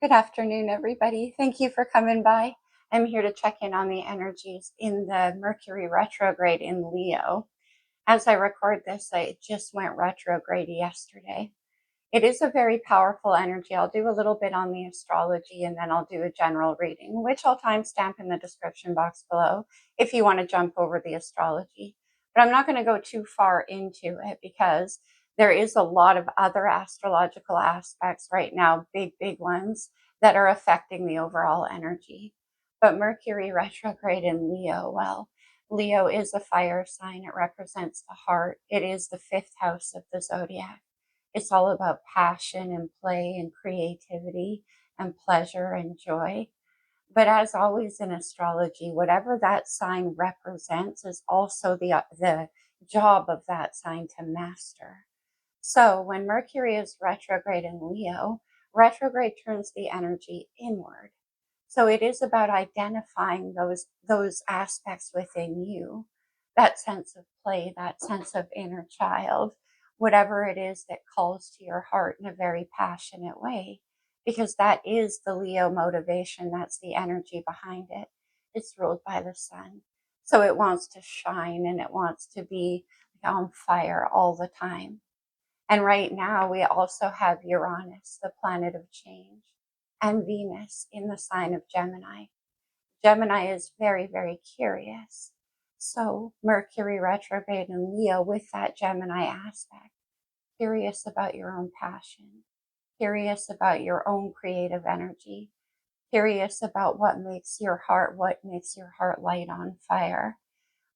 Good afternoon, everybody. Thank you for coming by. I'm here to check in on the energies in the Mercury retrograde in Leo. As I record this, it just went retrograde yesterday. It is a very powerful energy. I'll do a little bit on the astrology and then I'll do a general reading, which I'll timestamp in the description box below if you want to jump over the astrology. But I'm not going to go too far into it because there is a lot of other astrological aspects right now, big ones, that are affecting the overall energy. But Mercury retrograde in Leo, well, Leo is a fire sign. It represents the heart. It is the fifth house of the zodiac. It's all about passion and play and creativity and pleasure and joy. But as always in astrology, whatever that sign represents is also the job of that sign to master. So when Mercury is retrograde in Leo, retrograde turns the energy inward. So it is about identifying those aspects within you, that sense of play, that sense of inner child, whatever it is that calls to your heart in a very passionate way, because that is the Leo motivation. That's the energy behind it. It's ruled by the sun. So it wants to shine and it wants to be on fire all the time. And right now, we also have Uranus, the planet of change, and Venus in the sign of Gemini. Gemini is very curious. So Mercury retrograde in Leo with that Gemini aspect, curious about your own passion, curious about your own creative energy, curious about what makes your heart light on fire.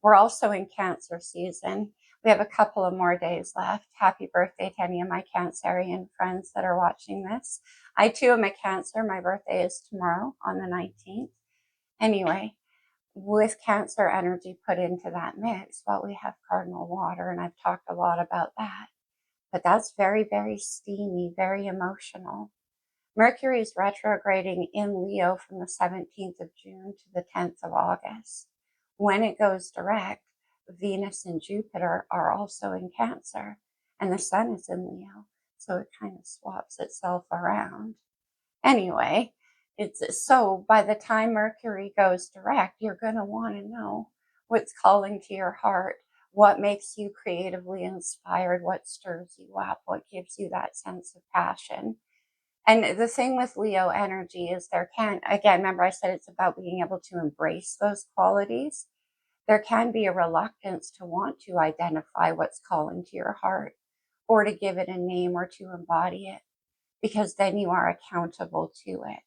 We're also in Cancer season. We have a couple of more days left. Happy birthday to any of my Cancerian friends that are watching this. I too am a Cancer. My birthday is tomorrow on the 19th. Anyway, with Cancer energy put into that mix, well, we have cardinal water, and I've talked a lot about that. But that's very steamy, very emotional. Mercury is retrograding in Leo from the 17th of June to the 10th of August. When it goes direct, Venus and Jupiter are also in Cancer, and the sun is in Leo, so it kind of swaps itself around. Anyway, so by the time Mercury goes direct, you're going to want to know what's calling to your heart, what makes you creatively inspired, what stirs you up, what gives you that sense of passion. And the thing with Leo energy is again, remember I said it's about being able to embrace those qualities. There can be a reluctance to want to identify what's calling to your heart or to give it a name or to embody it, because then you are accountable to it.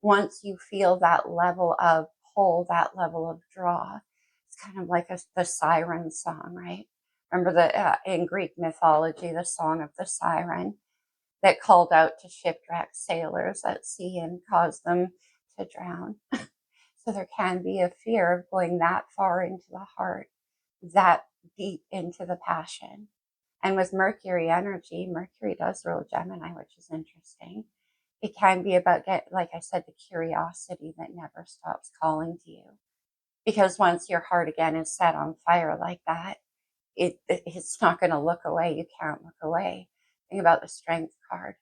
Once you feel that level of pull, that level of draw, it's kind of like the Siren song, right? Remember in Greek mythology, the song of the Siren that called out to shipwrecked sailors at sea and caused them to drown. So there can be a fear of going that far into the heart, that deep into the passion. And with Mercury energy, Mercury does rule Gemini, which is interesting. It can be about, like I said, the curiosity that never stops calling to you. Because once your heart again is set on fire like that, it's not going to look away. You can't look away. Think about the Strength card,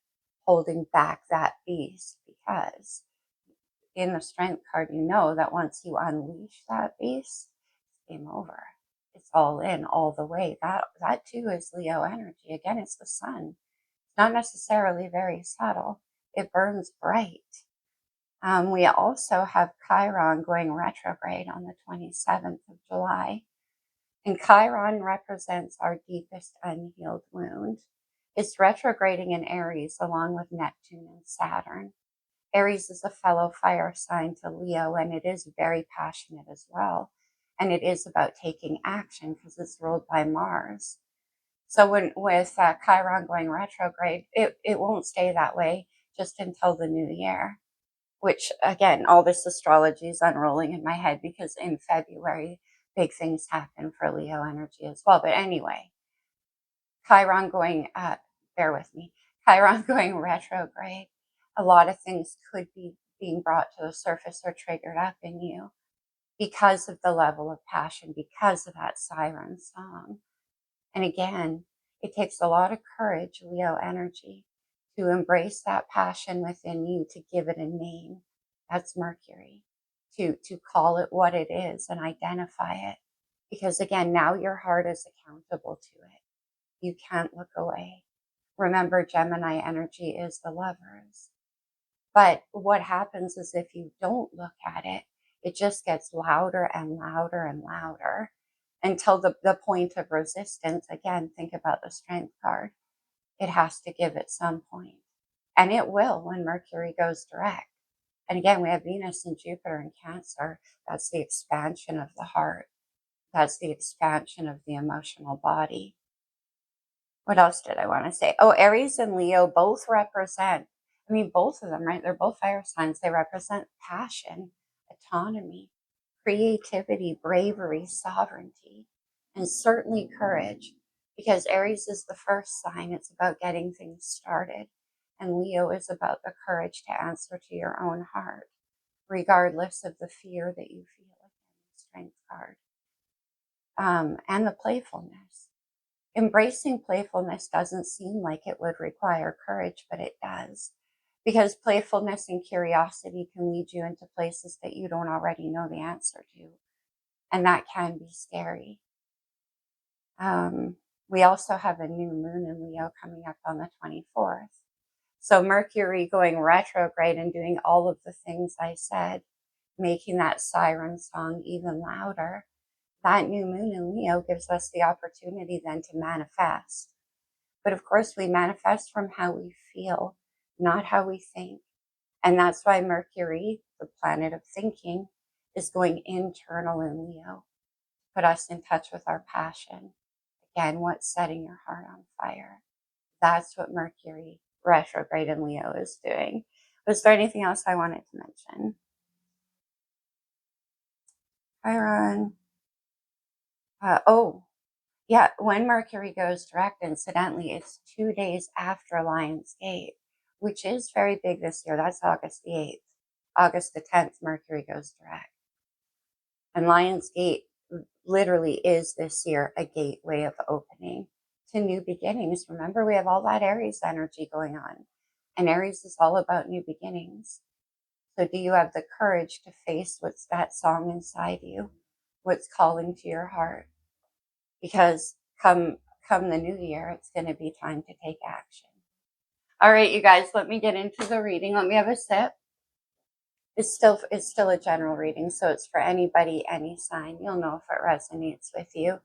holding back that beast, because in the Strength card, you know that once you unleash that beast, it's game over. It's all in, all the way. That too is Leo energy. Again, it's the sun. It's not necessarily very subtle. It burns bright. We also have Chiron going retrograde on the 27th of July. And Chiron represents our deepest unhealed wound. It's retrograding in Aries along with Neptune and Saturn. Aries is a fellow fire sign to Leo, and it is very passionate as well. And it is about taking action because it's ruled by Mars. So with Chiron going retrograde, it won't stay that way just until the new year, which again, all this astrology is unrolling in my head because in February, big things happen for Leo energy as well. But anyway, Chiron going, bear with me, Chiron going retrograde, a lot of things could be being brought to the surface or triggered up in you because of the level of passion, because of that siren song. And again, it takes a lot of courage, Leo energy, to embrace that passion within you, to give it a name. That's Mercury. To call it what it is and identify it. Because again, now your heart is accountable to it. You can't look away. Remember, Gemini energy is the lovers. But what happens is if you don't look at it, it just gets louder and louder and louder until the point of resistance. Again, think about the Strength card. It has to give at some point. And it will when Mercury goes direct. And again, we have Venus and Jupiter in Cancer. That's the expansion of the heart. That's the expansion of the emotional body. What else did I want to say? Oh, Aries and Leo both represent, both of them, right? They're both fire signs. They represent passion, autonomy, creativity, bravery, sovereignty, and certainly courage. Because Aries is the first sign. It's about getting things started. And Leo is about the courage to answer to your own heart, regardless of the fear that you feel. Again, Strength card. And the playfulness. Embracing playfulness doesn't seem like it would require courage, but it does. Because playfulness and curiosity can lead you into places that you don't already know the answer to. And that can be scary. We also have a new moon in Leo coming up on the 24th. So Mercury going retrograde and doing all of the things I said, making that siren song even louder. That new moon in Leo gives us the opportunity then to manifest. But of course, we manifest from how we feel, not how we think. And that's why Mercury, the planet of thinking, is going internal in Leo, put us in touch with our passion. Again, what's setting your heart on fire? That's what Mercury retrograde in Leo is doing. Was there anything else I wanted to mention? Chiron. Yeah, when Mercury goes direct, incidentally, it's 2 days after Lion's Gate, which is very big this year. That's August the 8th. August the 10th, Mercury goes direct. And Lion's Gate literally is this year a gateway of opening to new beginnings. Remember, we have all that Aries energy going on. And Aries is all about new beginnings. So do you have the courage to face what's that song inside you? What's calling to your heart? Because come the new year, it's going to be time to take action. All right, you guys, let me get into the reading. Let me have a sip. It's still a general reading, so it's for anybody, any sign. You'll know if it resonates with you.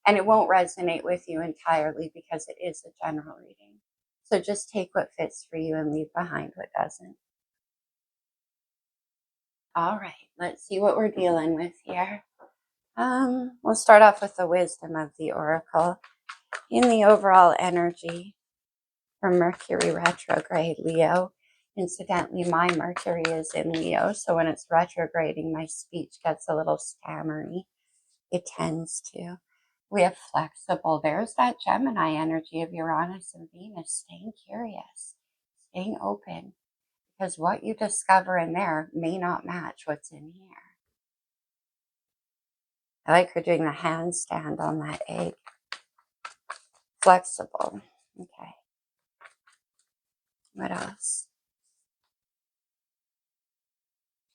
And it won't resonate with you entirely because it is a general reading. So just take what fits for you and leave behind what doesn't. All right, let's see what we're dealing with here. We'll start off with the wisdom of the oracle. In the overall energy for Mercury retrograde, Leo. Incidentally, my Mercury is in Leo, so when it's retrograding, my speech gets a little stammery. It tends to. We have flexible. There's that Gemini energy of Uranus and Venus, staying curious, staying open, because what you discover in there may not match what's in here. I like her doing the handstand on that egg. Flexible. Okay. What else?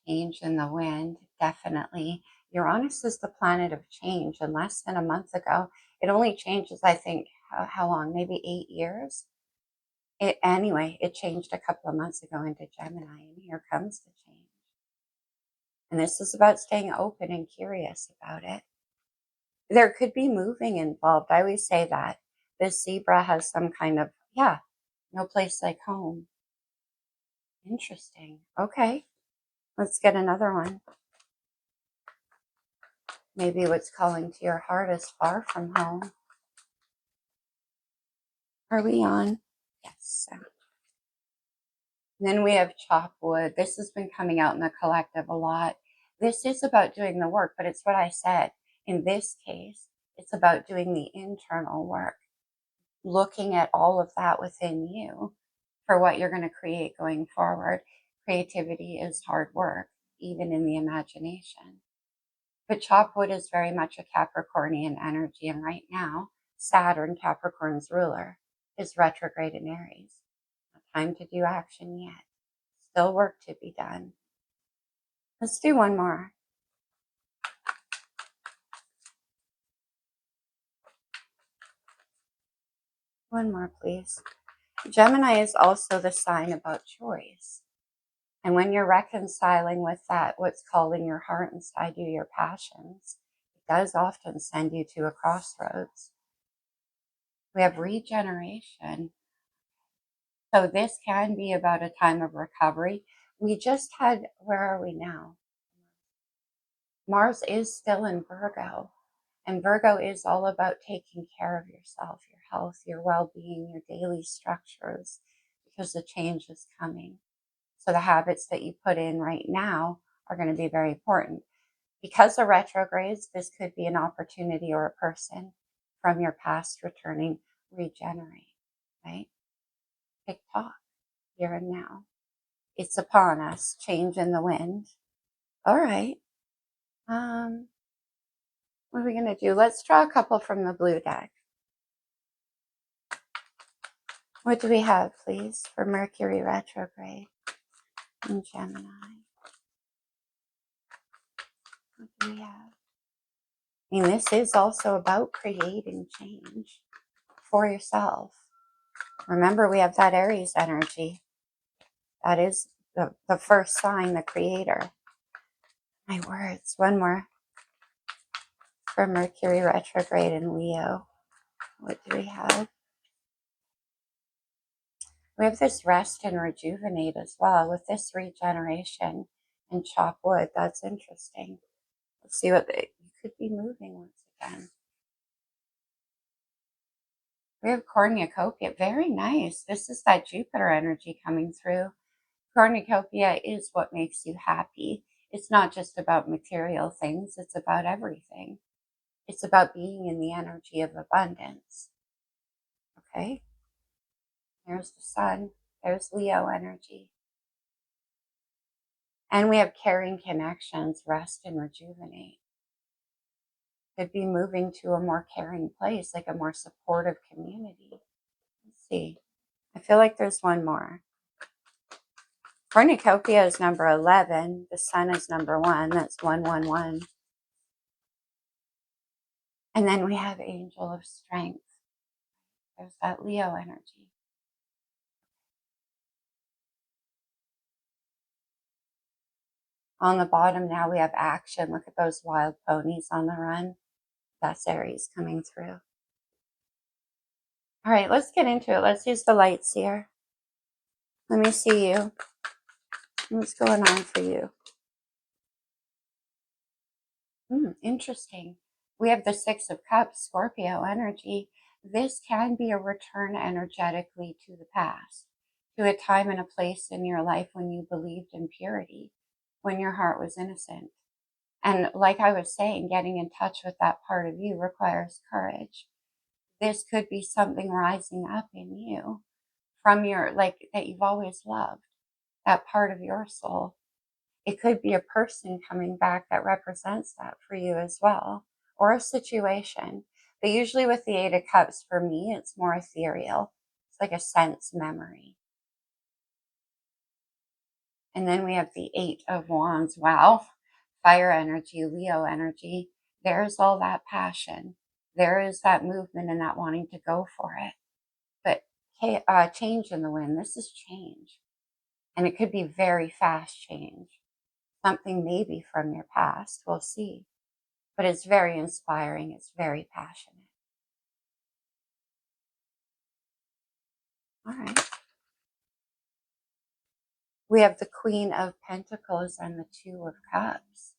Change in the wind, definitely. Uranus is the planet of change, and less than a month ago, it only changes, I think, how long? Maybe 8 years? It changed a couple of months ago into Gemini, and here comes the change. And this is about staying open and curious about it. There could be moving involved. I always say that. This zebra has some kind of, no place like home. Interesting. Okay. Let's get another one. Maybe what's calling to your heart is far from home. Are we on? Yes. Then we have chop wood. This has been coming out in the collective a lot. This is about doing the work, but it's what I said. In this case, it's about doing the internal work, looking at all of that within you for what you're going to create going forward. Creativity is hard work, even in the imagination. But chopwood is very much a Capricornian energy, and right now, Saturn, Capricorn's ruler, is retrograde in Aries. time to do action yet. Still work to be done. Let's do one more. One more, please. Gemini is also the sign about choice. And when you're reconciling with that, what's calling your heart inside you, your passions, it does often send you to a crossroads. We have regeneration. So this can be about a time of recovery. We just had, where are we now? Mars is still in Virgo. And Virgo is all about taking care of yourself, your health, your well-being, your daily structures, because the change is coming. So the habits that you put in right now are going to be very important. Because of retrogrades, this could be an opportunity or a person from your past returning, regenerate, right? TikTok, here and now. It's upon us, change in the wind. All right. What are we going to do? Let's draw a couple from the blue deck. What do we have, please, for Mercury retrograde in Gemini? What do we have? I mean, this is also about creating change for yourself. Remember, we have that Aries energy. That is the first sign, the creator. My words. One more for Mercury retrograde in Leo. What do we have? We have this rest and rejuvenate as well with this regeneration and chop wood. That's interesting. Let's see what you could be moving once again. We have cornucopia. Very nice. This is that Jupiter energy coming through. Cornucopia is what makes you happy. It's not just about material things. It's about everything. It's about being in the energy of abundance. Okay? There's the sun. There's Leo energy. And we have caring connections, rest and rejuvenate. Could be moving to a more caring place, like a more supportive community. Let's see. I feel like there's one more. Cornucopia is number 11. The sun is number 1. That's 111. And then we have angel of strength. There's that Leo energy. On the bottom now we have action. Look at those wild ponies on the run. That's Aries coming through. All right, let's get into it. Let's use the lights here. Let me see you. What's going on for you? Interesting. We have the Six of Cups, Scorpio energy. This can be a return energetically to the past, to a time and a place in your life when you believed in purity, when your heart was innocent. And like I was saying, getting in touch with that part of you requires courage. This could be something rising up in you from your, like, that you've always loved, that part of your soul. It could be a person coming back that represents that for you as well, or a situation. But usually with the Eight of Cups, for me, it's more ethereal. It's like a sense memory. And then we have the Eight of Wands. Wow. Fire energy, Leo energy. There's all that passion. There is that movement and that wanting to go for it. But change in the wind. This is change. And it could be very fast change. Something maybe from your past. We'll see. But it's very inspiring. It's very passionate. All right. We have the Queen of Pentacles and the Two of Cups.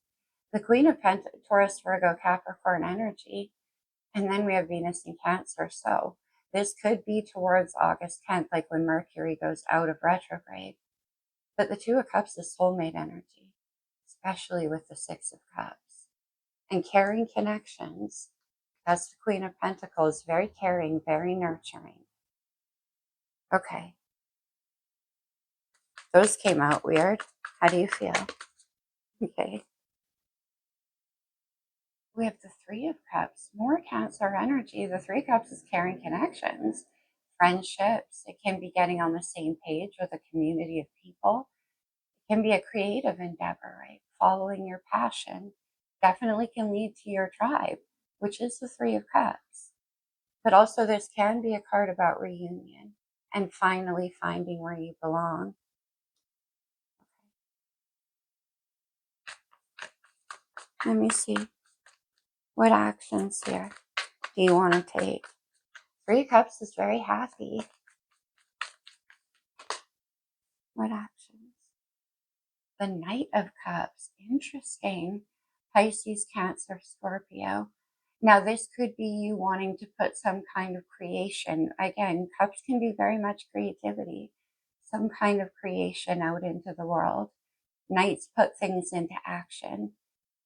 The Queen of Pentacles, Taurus, Virgo, Capricorn energy. And then we have Venus in Cancer. So this could be towards August 10th, like when Mercury goes out of retrograde. But the Two of Cups is soulmate energy, especially with the Six of Cups. And caring connections. That's the Queen of Pentacles. Very caring, very nurturing. Okay. Those came out weird. How do you feel? Okay. We have the Three of Cups. More Cancer energy. The Three of Cups is caring connections. friendships. It can be getting on the same page with a community of people. It can be a creative endeavor, right? Following your passion definitely can lead to your tribe, which is the Three of Cups. But also, this can be a card about reunion and finally finding where you belong. Let me see. What actions here do you want to take? Three of Cups is very happy. What actions? The Knight of Cups. Interesting. Pisces, Cancer, Scorpio. Now, this could be you wanting to put some kind of creation. Again, cups can be very much creativity. Some kind of creation out into the world. Knights put things into action.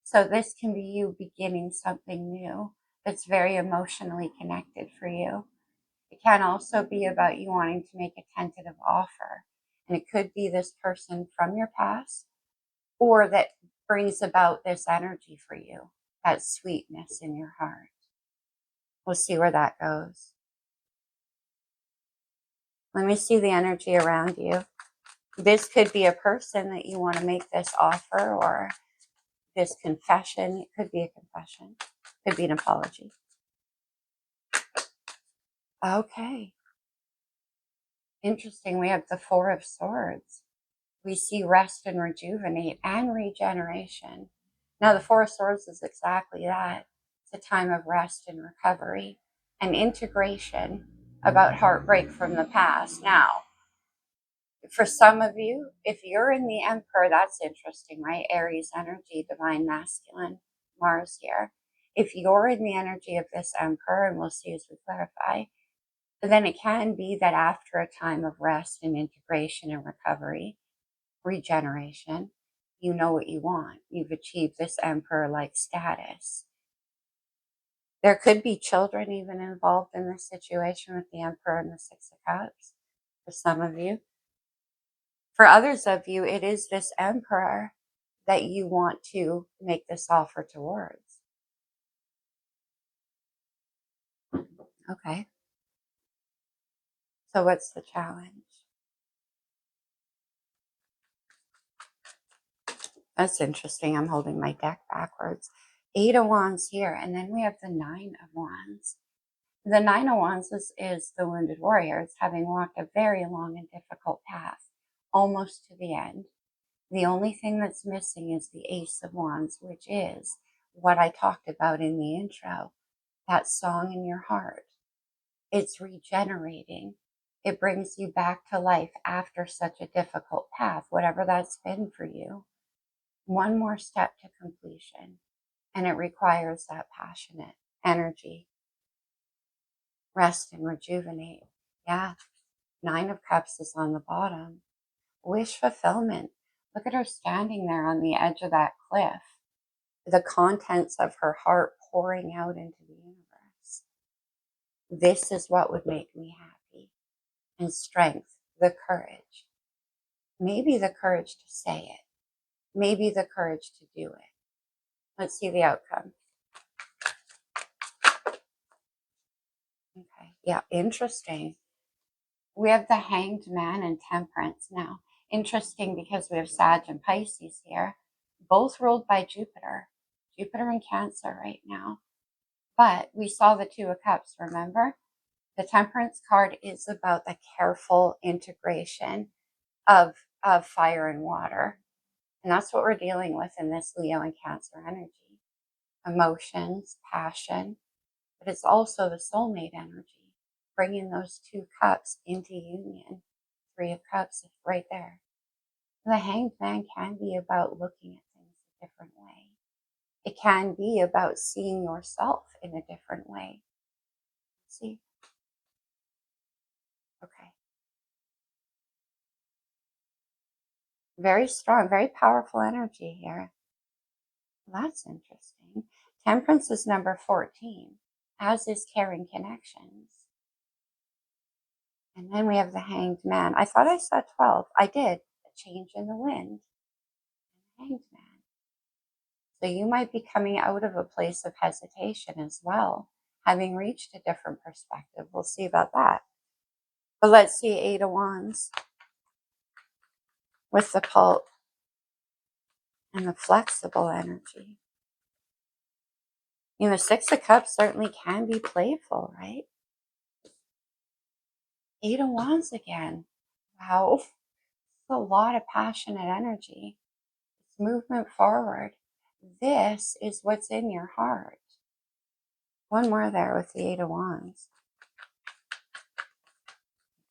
So this can be you beginning something new that's very emotionally connected for you. It can also be about you wanting to make a tentative offer. And it could be this person from your past, or that brings about this energy for you, that sweetness in your heart. We'll see where that goes. Let me see the energy around you. This could be a person that you want to make this offer, or this confession. It could be a confession. It could be an apology. Okay. Interesting. We have the Four of Swords. We see rest and rejuvenate and regeneration. Now, the Four of Swords is exactly that. It's a time of rest and recovery and integration, about heartbreak from the past. Now, for some of you, if you're in the Emperor, that's interesting, right? Aries energy, divine masculine, Mars here. If you're in the energy of this Emperor, and we'll see as we clarify, then it can be that after a time of rest and integration and recovery, regeneration, you know what you want. You've achieved this Emperor-like status. There could be children even involved in this situation with the Emperor and the Six of Cups, for some of you. For others of you, it is this Emperor that you want to make this offer towards. Okay. So what's the challenge? That's interesting. I'm holding my deck backwards. Eight of Wands here, and then we have the Nine of Wands. The Nine of Wands is the wounded warriors, having walked a very long and difficult path, almost to the end. The only thing that's missing is the Ace of Wands, which is what I talked about in the intro, that song in your heart. It's regenerating. It brings you back to life after such a difficult path, whatever that's been for you. One more step to completion, and it requires that passionate energy. Rest and rejuvenate. Yeah. Nine of Cups is on the bottom. Wish fulfillment. Look at her standing there on the edge of that cliff. The contents of her heart pouring out into the universe. This is what would make me happy. And strength, the courage. Maybe the courage to say it. Maybe the courage to do it. Let's see the outcome. Okay. Yeah, interesting. We have the Hanged Man and Temperance now. Interesting because we have Sag and Pisces here, both ruled by Jupiter. Jupiter in Cancer right now. But we saw the Two of Cups, remember? The Temperance card is about the careful integration of fire and water. And that's what we're dealing with in this Leo and Cancer energy. Emotions, passion, but it's also the soulmate energy, bringing those two cups into union. Three of Cups is right there. The Hanged Man can be about looking at things a different way. It can be about seeing yourself in a different way. See? Okay. Very strong, very powerful energy here. That's interesting. Temperance is number 14, as is Caring Connections. And then we have the Hanged Man. I thought I saw 12. I did. A change in the wind. Hanged Man. So you might be coming out of a place of hesitation as well, having reached a different perspective. We'll see about that. But let's see Eight of Wands with the pulp and the flexible energy. You know, Six of Cups certainly can be playful, right? Eight of Wands again. Wow. A lot of passionate energy. It's movement forward. This is what's in your heart. One more there with the Eight of Wands.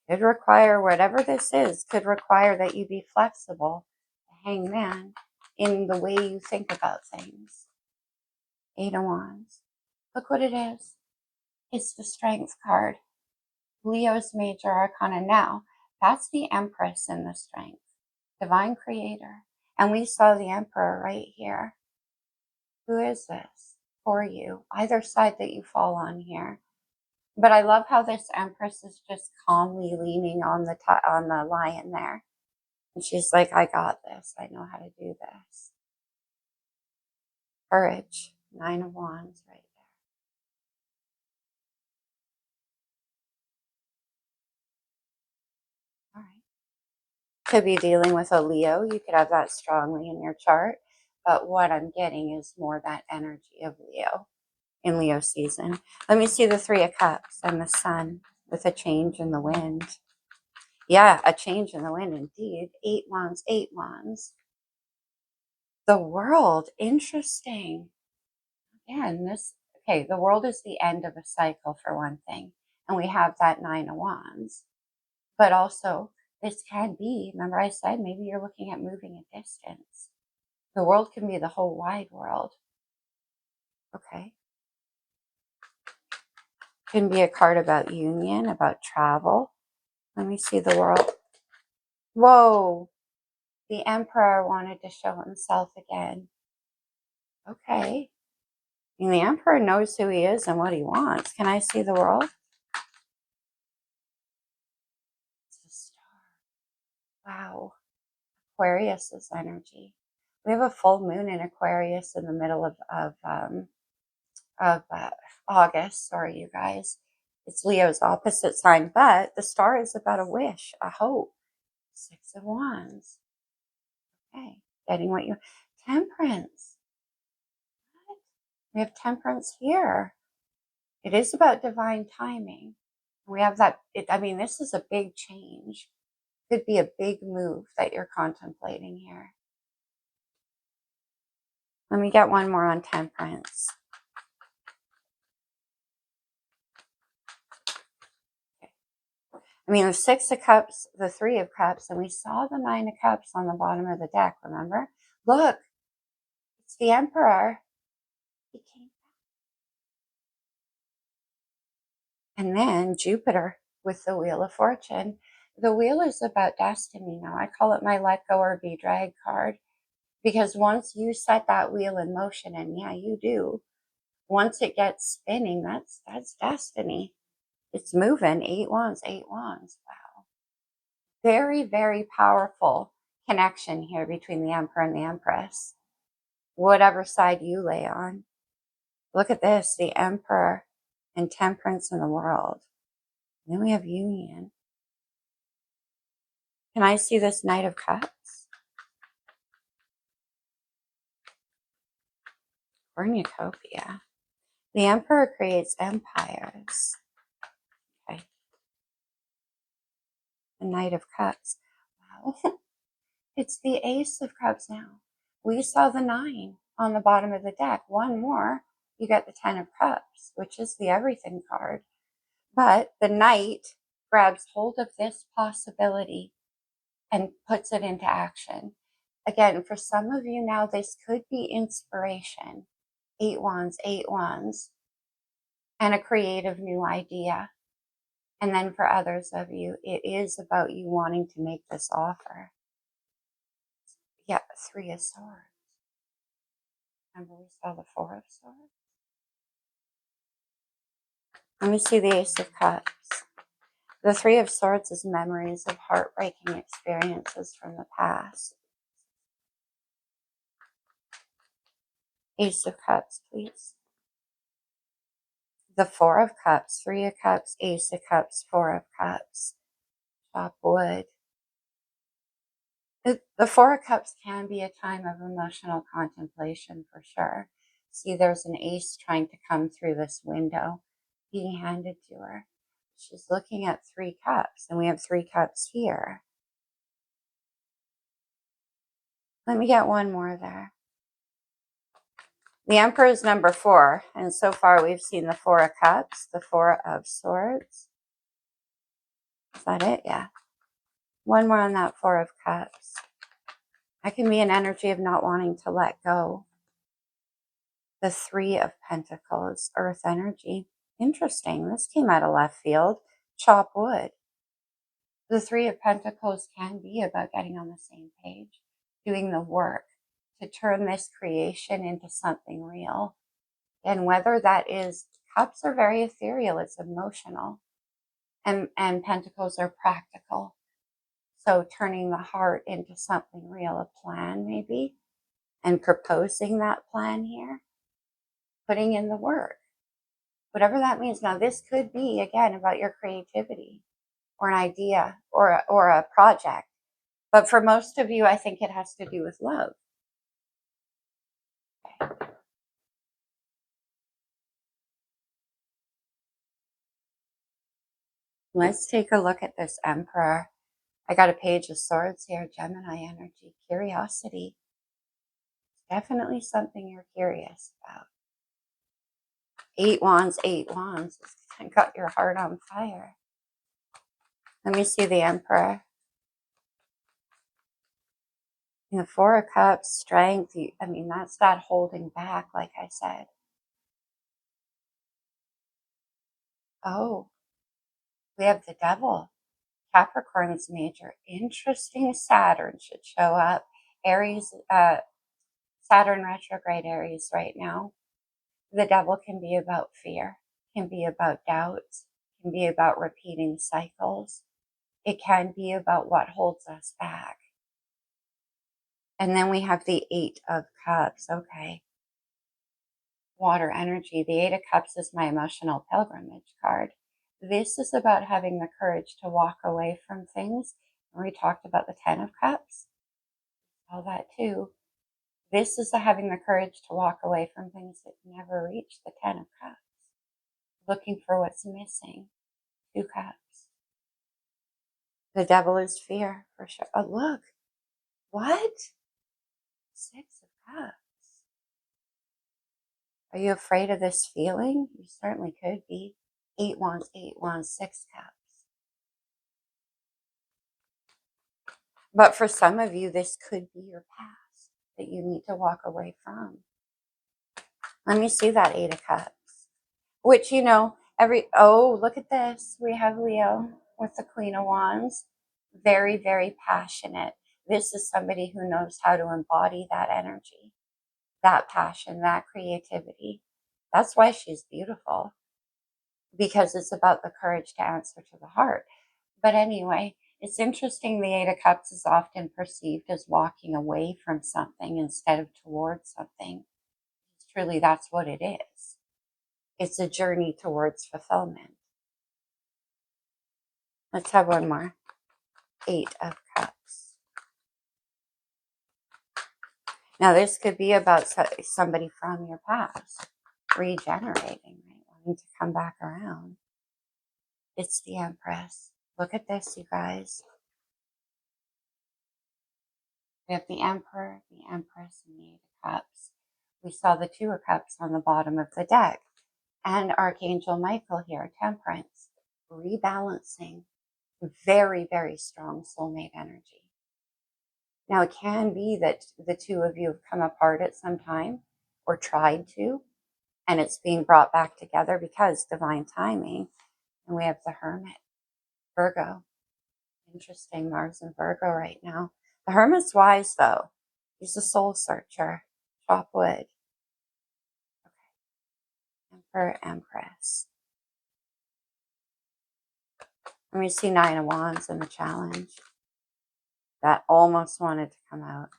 Could require, whatever this is, could require that you be flexible, Hangman, in the way you think about things. Eight of Wands. Look what it is. It's the Strength card. Leo's major arcana now. That's the Empress in the Strength. Divine Creator. And we saw the Emperor right here. Who is this for you? Either side that you fall on here. But I love how this Empress is just calmly leaning on the lion there. And she's like, I got this. I know how to do this. Courage. Nine of Wands right there. All right. Could be dealing with a Leo. You could have that strongly in your chart. But what I'm getting is more that energy of Leo in Leo season. Let me see the Three of Cups and the Sun with a change in the wind. Yeah, a change in the wind indeed. Eight Wands, Eight Wands. The World, interesting. Again, the World is the end of a cycle for one thing. And we have that Nine of Wands. But also, this can be, remember I said, maybe you're looking at moving a distance. The world can be the whole wide world. Okay. Can be a card about union, about travel. Let me see the World. Whoa. The Emperor wanted to show himself again. Okay. And the Emperor knows who he is and what he wants. Can I see the World? It's a star. Wow. Aquarius's energy. We have a full moon in Aquarius in the middle of August. Sorry, you guys. It's Leo's opposite sign, but the star is about a wish, a hope. Six of Wands. Okay, getting what you... Temperance. What? We have Temperance here. It is about divine timing. We have that, this is a big change. Could be a big move that you're contemplating here. Let me get one more on Temperance. The Six of Cups, the Three of Cups, and we saw the Nine of Cups on the bottom of the deck, remember? Look, it's the Emperor. He came back. And then Jupiter with the Wheel of Fortune. The wheel is about destiny now. I call it my let go or be dragged card. Because once you set that wheel in motion, and yeah, you do, once it gets spinning, that's destiny. It's moving. Eight Wands, Eight Wands. Wow. Very, very powerful connection here between the Emperor and the Empress. Whatever side you lay on. Look at this, the Emperor and Temperance in the World. And then we have union. Can I see this Knight of Cups? Cornucopia. The Emperor creates empires. Okay. The Knight of Cups. Wow. It's the Ace of Cups now. We saw the 9 on the bottom of the deck. One more, you get the 10 of Cups, which is the everything card. But the Knight grabs hold of this possibility and puts it into action. Again, for some of you now, this could be inspiration. Eight Wands, and a creative new idea. And then for others of you, it is about you wanting to make this offer. Yeah, Three of Swords. Remember we saw the Four of Swords? Let me see the Ace of Cups. The Three of Swords is memories of heartbreaking experiences from the past. Ace of Cups, please. The Four of Cups, Three of Cups, Ace of Cups, Four of Cups. chop wood. The Four of Cups can be a time of emotional contemplation for sure. See, there's an ace trying to come through this window being handed to her. She's looking at 3 cups, and we have 3 cups here. Let me get one more there. The Emperor is number 4, and so far we've seen the 4 of Cups, the 4 of Swords. Is that it? Yeah. One more on that 4 of Cups. That can be an energy of not wanting to let go. The 3 of Pentacles, Earth energy. Interesting. This came out of left field. Chop wood. The 3 of Pentacles can be about getting on the same page, doing the work to turn this creation into something real. And whether that is, cups are very ethereal, it's emotional. And pentacles are practical. So turning the heart into something real, a plan maybe, and proposing that plan here, putting in the work, whatever that means. Now, this could be, again, about your creativity or an idea or a project. But for most of you, I think it has to do with love. Okay. Let's take a look at this Emperor. I got a Page of Swords here, Gemini energy, curiosity. Definitely something you're curious about. 8 Wands, 8 Wands. It's got your heart on fire. Let me see the Emperor. The 4 of Cups, strength. I mean, that's that holding back, like I said. Oh, we have the Devil. Capricorn's major. Interesting. Saturn should show up. Aries, Saturn retrograde Aries right now. The Devil can be about fear, can be about doubts, can be about repeating cycles. It can be about what holds us back. And then we have the 8 of Cups. Okay. Water energy. The 8 of Cups is my emotional pilgrimage card. This is about having the courage to walk away from things. And we talked about the 10 of Cups. All that too. This is having the courage to walk away from things that never reach the 10 of Cups. Looking for what's missing. 2 Cups. The Devil is fear for sure. Oh, look. What? 6 of Cups. Are you afraid of this feeling? You certainly could be. 8 Wands, 8 Wands, 6 Cups. But for some of you, this could be your past that you need to walk away from. Let me see that 8 of Cups. Which, you know, oh, look at this. We have Leo with the Queen of Wands. Very, very passionate. This is somebody who knows how to embody that energy, that passion, that creativity. That's why she's beautiful, because it's about the courage to answer to the heart. But anyway, it's interesting. The 8 of Cups is often perceived as walking away from something instead of towards something. Truly, that's what it is. It's a journey towards fulfillment. Let's have one more. 8 of Cups. Now, this could be about somebody from your past regenerating, right? Wanting to come back around. It's the Empress. Look at this, you guys. We have the Emperor, the Empress, and the 8 of Cups. We saw the 2 of Cups on the bottom of the deck. And Archangel Michael here, Temperance. Rebalancing. Very, very strong soulmate energy. Now, it can be that the 2 of you have come apart at some time or tried to, and it's being brought back together because divine timing. And we have the Hermit, Virgo. Interesting, Mars and Virgo right now. The Hermit's wise, though. He's a soul searcher. Chop wood. Okay. Emperor, Empress. Let me see 9 of Wands in the challenge. That almost wanted to come out.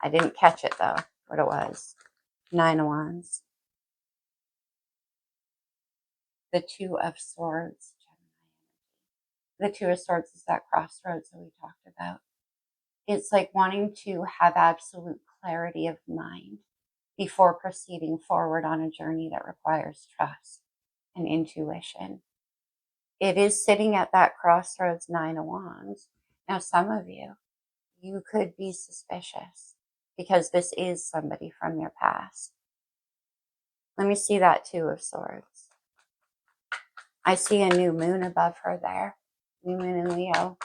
I didn't catch it, though, what it was. 9 of Wands. The 2 of Swords. The Two of Swords is that crossroads that we talked about. It's like wanting to have absolute clarity of mind before proceeding forward on a journey that requires trust and intuition. It is sitting at that crossroads, Nine of Wands. Now, some of you could be suspicious because this is somebody from your past. Let me see that Two of Swords. I see a new moon above her there. New moon in Leo.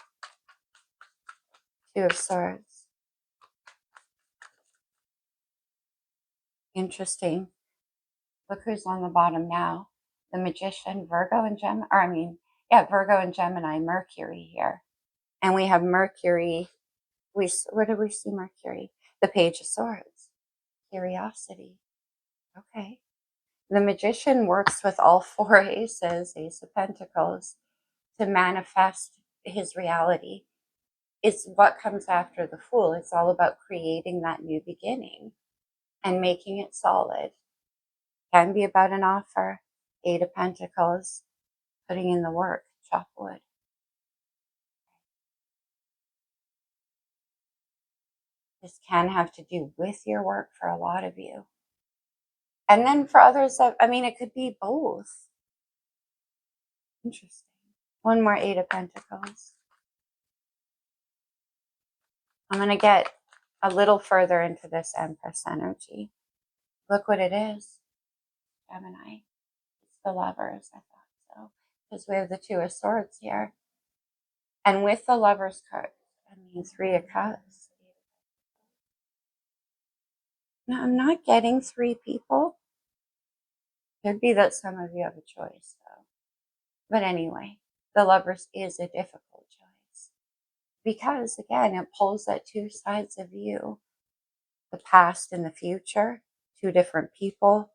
Two of Swords. Interesting. Look who's on the bottom now. The Magician, Virgo and Gemini. Virgo and Gemini, Mercury here. And we have Mercury. Where did we see Mercury? The Page of Swords. Curiosity. Okay. The Magician works with all four aces, Ace of Pentacles, to manifest his reality. It's what comes after the Fool. It's all about creating that new beginning and making it solid. Can be about an offer. Eight of Pentacles, putting in the work, chop wood. This can have to do with your work for a lot of you. And then for others, it could be both. Interesting. One more Eight of Pentacles. I'm going to get a little further into this Empress energy. Look what it is, Gemini. It's the Lovers, I thought so. Because we have the Two of Swords here. And with the Lovers card, Three of Cups. Now, I'm not getting three people. Could be that some of you have a choice, though. But anyway, the Lovers is a difficult choice. Because, again, it pulls at two sides of you. The past and the future. Two different people.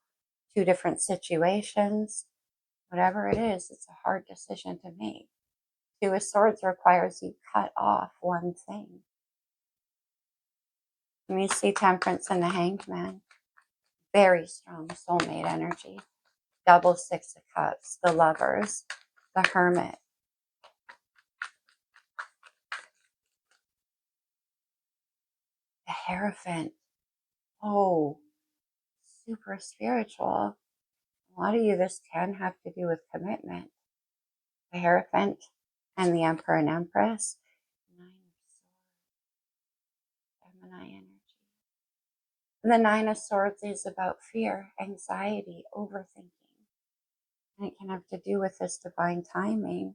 Two different situations. Whatever it is, it's a hard decision to make. Two of Swords requires you cut off one thing. Let me see Temperance and the Hanged Man. Very strong soulmate energy. Double Six of Cups. The Lovers. The Hermit. The Hierophant. Oh, super spiritual. A lot of you, this can have to do with commitment. The Hierophant and the Emperor and Empress. Nine of Swords. Gemini energy. The Nine of Swords is about fear, anxiety, overthinking. And it can have to do with this divine timing.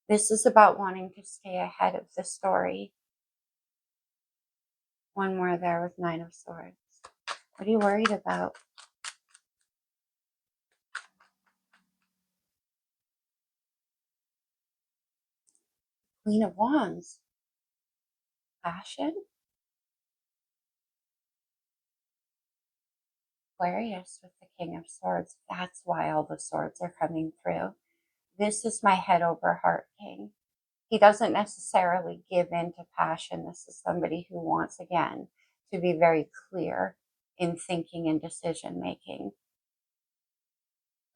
This is about wanting to stay ahead of the story. One more there with Nine of Swords. What are you worried about? Queen of Wands. Passion. Aquarius with the King of Swords. That's why all the swords are coming through. This is my head over heart king. He doesn't necessarily give in to passion. This is somebody who wants, again, to be very clear in thinking and decision making.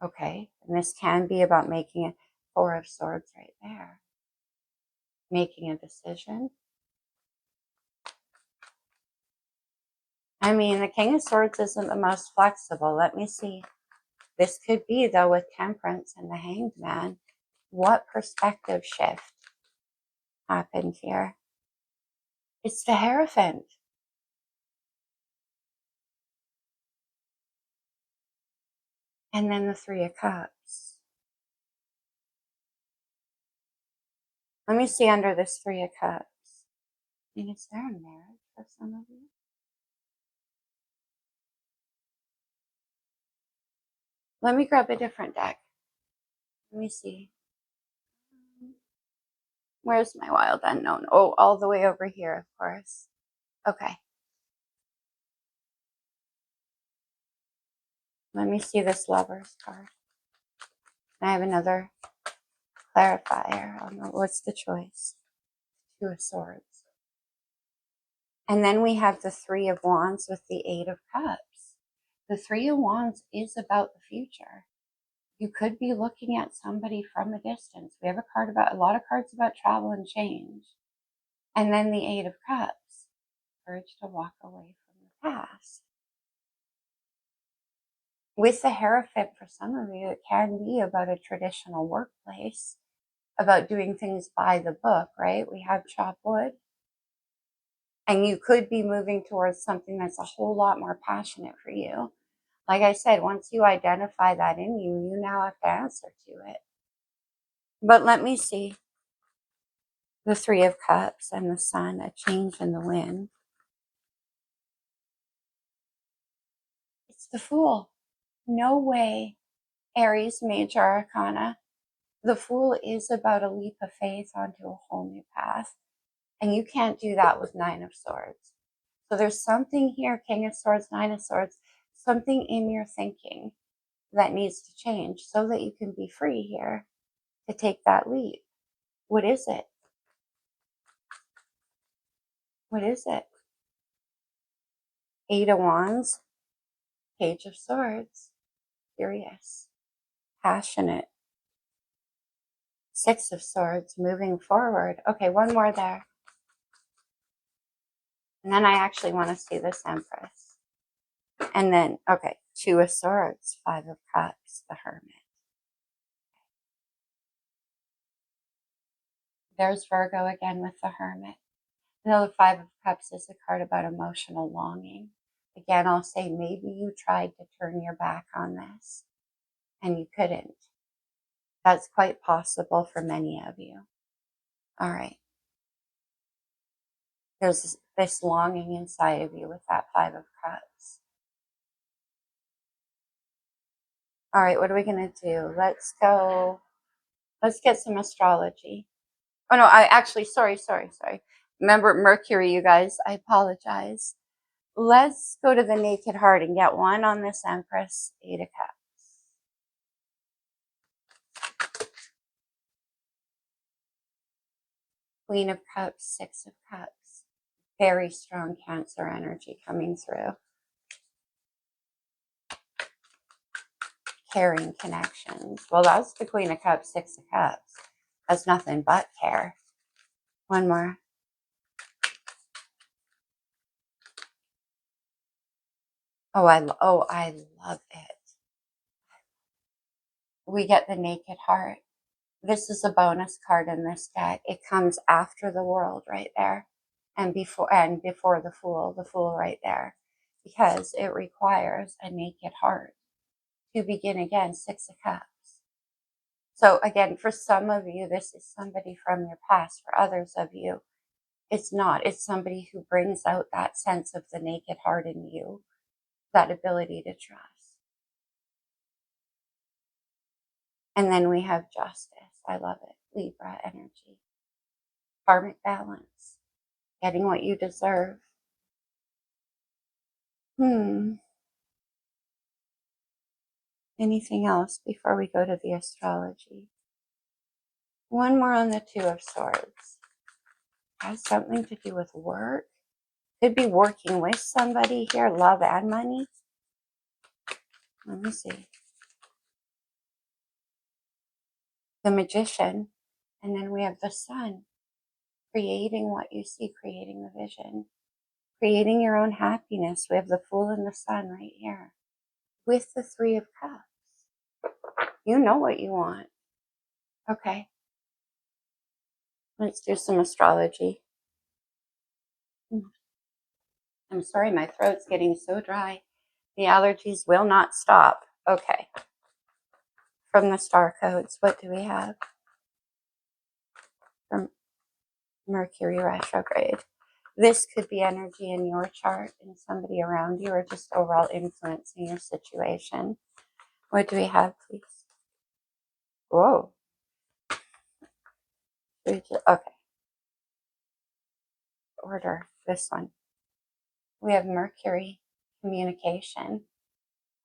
Okay, and this can be about making a Four of Swords right there. Making a decision. The King of Swords isn't the most flexible. Let me see. This could be, though, with Temperance and the Hanged Man. What perspective shift happened here? It's the Hierophant. And then the Three of Cups. Let me see under this Three of Cups. Is there a marriage for some of you? Let me grab a different deck. Let me see. Where's my Wild Unknown? Oh, all the way over here, of course. Okay. Let me see this Lovers card. I have another clarifier. What's the choice? Two of Swords. And then we have the Three of Wands with the Eight of Cups. The Three of Wands is about the future. You could be looking at somebody from a distance. We have a lot of cards about travel and change. And then the Eight of Cups, courage to walk away from the past. With the Hierophant, for some of you, it can be about a traditional workplace, about doing things by the book, right? We have chop wood. And you could be moving towards something that's a whole lot more passionate for you. Like I said, once you identify that in you, you now have to answer to it. But let me see. The Three of Cups and the Sun, a change in the wind. It's the Fool. No way. Aries, Major Arcana. The Fool is about a leap of faith onto a whole new path. And you can't do that with Nine of Swords. So there's something here, King of Swords, Nine of Swords, something in your thinking that needs to change so that you can be free here to take that leap. What is it? What is it? Eight of Wands, Page of Swords, curious, passionate. Six of Swords, moving forward. Okay, one more there. And then I actually want to see this Empress. And then, okay, Two of Swords, Five of Cups, the Hermit. There's Virgo again with the Hermit. Now the Five of Cups is a card about emotional longing. Again, I'll say maybe you tried to turn your back on this and you couldn't. That's quite possible for many of you. All right. There's this longing inside of you with that Five of Cups. All right, what are we going to do? Let's get some astrology. Oh no, sorry. Remember Mercury, you guys, I apologize. Let's go to the Naked Heart and get one on this Empress, Eight of Cups. Queen of Cups, Six of Cups. Very strong Cancer energy coming through. Caring connections. Well, that's the Queen of Cups, Six of Cups. That's nothing but care. One more. Oh, I love it. We get the Naked Heart. This is a bonus card in this deck. It comes after the World right there, and before the Fool right there, because it requires a naked heart to begin again. Six of Cups. So again, for some of you, this is somebody from your past. For others of you, it's not. It's somebody who brings out that sense of the naked heart in you, that ability to trust. And then we have Justice. I love it. Libra energy. Karmic balance. Getting what you deserve. Anything else before we go to the astrology? One more on the Two of Swords. Has something to do with work. Could be working with somebody here. Love and money. Let me see. The Magician. And then we have the Sun. Creating what you see. Creating the vision. Creating your own happiness. We have the Fool and the Sun right here. With the Three of Cups. You know what you want. Okay. Let's do some astrology. I'm sorry, my throat's getting so dry. The allergies will not stop. Okay. From the star codes, what do we have? From Mercury retrograde. This could be energy in your chart and somebody around you, or just overall influencing your situation. What do we have, please? Whoa. Okay. Order this one. We have Mercury, communication.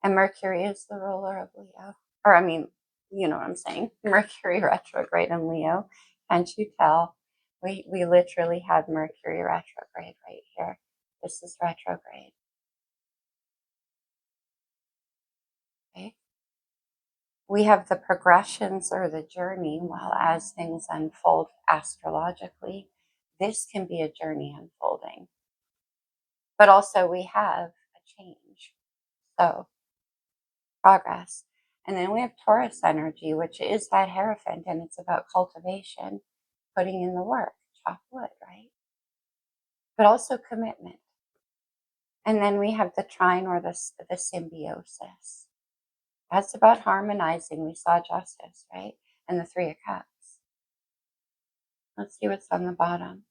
And Mercury is the ruler of Leo. Or, I mean, you know what I'm saying. Mercury retrograde in Leo. Can't you tell? We literally had Mercury retrograde right here. This is retrograde. Okay. We have the progressions or the journey, while as things unfold astrologically, this can be a journey unfolding. But also we have a change. So progress. And then we have Taurus energy, which is that Hierophant, and it's about cultivation, putting in the work, chop wood, right? But also commitment. And then we have the trine or the symbiosis. That's about harmonizing. We saw justice, right? And the Three of Cups. Let's see what's on the bottom.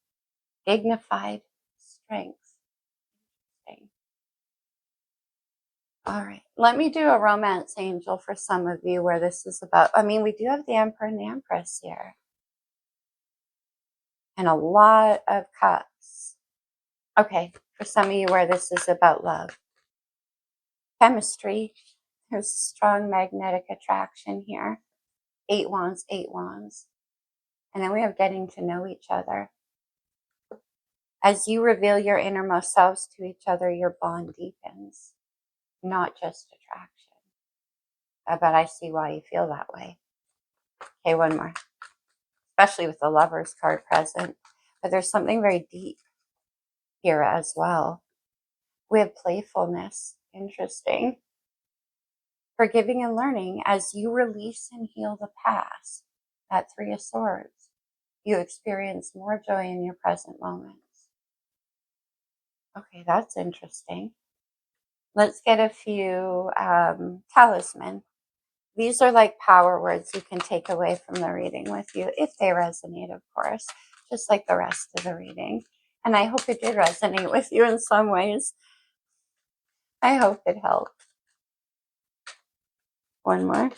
Dignified strength. Okay. All right. Let me do a romance angel for some of you where this is about. I mean, we do have the Emperor and the Empress here. And a lot of cups. Okay. For some of you where this is about love. Chemistry. There's strong magnetic attraction here. 8 wands, 8 wands. And then we have getting to know each other. As you reveal your innermost selves to each other, your bond deepens, not just attraction. But I see why you feel that way. Okay, one more. Especially with the Lovers card present. But there's something very deep here as well. We have playfulness. Interesting. Forgiving and learning. As you release and heal the past, that Three of Swords, you experience more joy in your present moments. Okay, that's interesting. Let's get a few talisman. These are like power words you can take away from the reading with you, if they resonate, of course, just like the rest of the reading. And I hope it did resonate with you in some ways. I hope it helped. One more.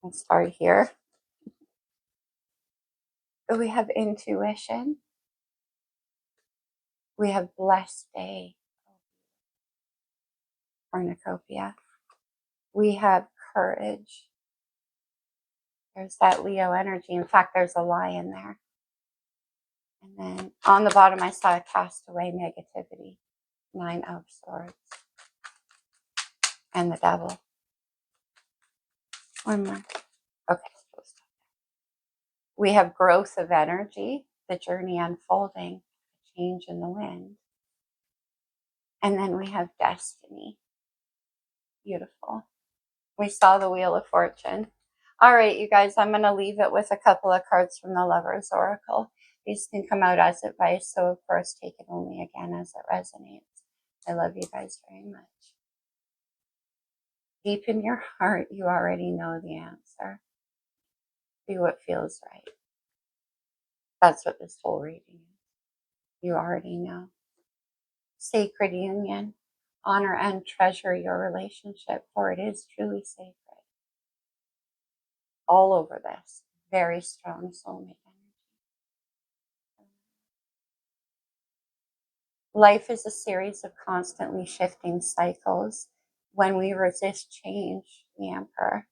I'll start here. We have intuition. We have blessed day. Cornucopia. We have courage. There's that Leo energy. In fact, there's a lion there. And then on the bottom, I saw a cast away negativity. 9 of Swords. And the Devil. One more. Okay. We have growth of energy, the journey unfolding, change in the wind. And then we have destiny. Beautiful. We saw the Wheel of Fortune. All right, you guys, I'm going to leave it with a couple of cards from the Lover's Oracle. These can come out as advice, so of course take it only again as it resonates. I love you guys very much. Deep in your heart, you already know the answer. Do what feels right. That's what this whole reading is. You already know. Sacred union. Honor and treasure your relationship, for it is truly sacred. All over this. Very strong soulmate energy. Life is a series of constantly shifting cycles. When we resist change, the Emperor,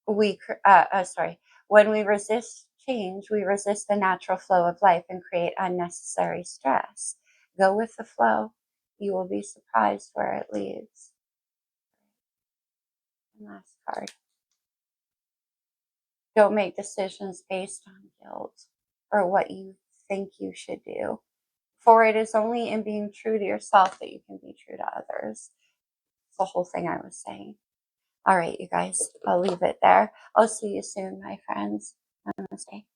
when we resist change, we resist the natural flow of life and create unnecessary stress. Go with the flow. You will be surprised where it leads. And last card. Don't make decisions based on guilt or what you think you should do. For it is only in being true to yourself that you can be true to others. It's the whole thing I was saying. All right, you guys, I'll leave it there. I'll see you soon, my friends. Namaste.